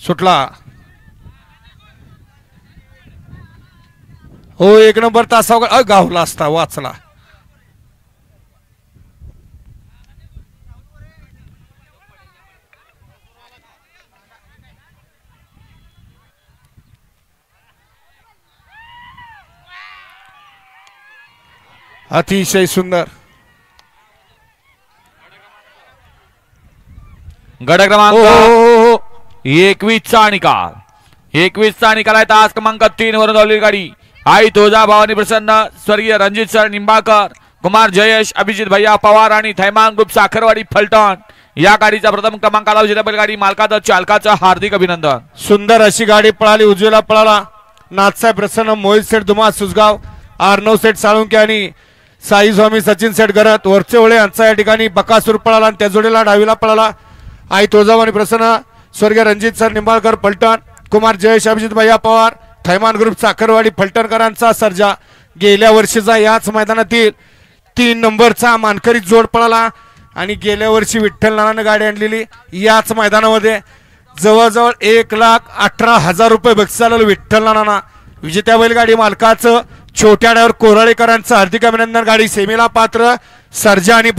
सुटला हो, एक नंबर तासावर गावला असता, वाचला. अतिशय सुंदर गड क्रमांक 21चा निकाल. 21चा निकाल आहे. तास क्रमांक 3 वरून धावलेली गाडी आई तुळजा भवानी प्रसन्न स्वर्गीय रणजित सर निंबाळकर, कुमार जयेश अभिजित भैया पवार आणि थैमान ग्रुप साखरवाडी फलटण या गाडीचा प्रथम क्रमांकाला विजेता बैलगाडी मालकाचं चालकाचं हार्दिक अभिनंदन. सुंदर अशी गाडी पळाली, उजवीला पळाला नाथसाहेब प्रसन्न, मोहित सेठ दुमा सुसगाव, अर्णव सेठ साळुंके आणि साई स्वामी सचिन सेठ गरत वरचे ओळे यांचा या ठिकाणी बकासूर पळाला आणि त्या जोडीला डावीला पळाला आई तुळजाभवानी प्रसन्न स्वर्गीय रणजित सर निंबाळकर फलटण, कुमार जयेश अभिजित भैया पवार, थैमान ग्रुप साखरवाडी फलटणकरांचा सर्जा. गेल्या वर्षीचा याच मैदानातील 3 नंबरचा मानकरी जोड पळाला आणि गेल्या वर्षी विठ्ठल नानाने गाडी आणलेली याच मैदानामध्ये जवळजवळ 1,18,000 रुपये बक्षीस आलेलं विठ्ठल नाना. विजेत्या बैलगाडी मालकाचं छोट्या ड्रायव्हर कोराळेकरांचं हार्दिक अभिनंदन. गाडी सेमीला पात्र सर्जा आणि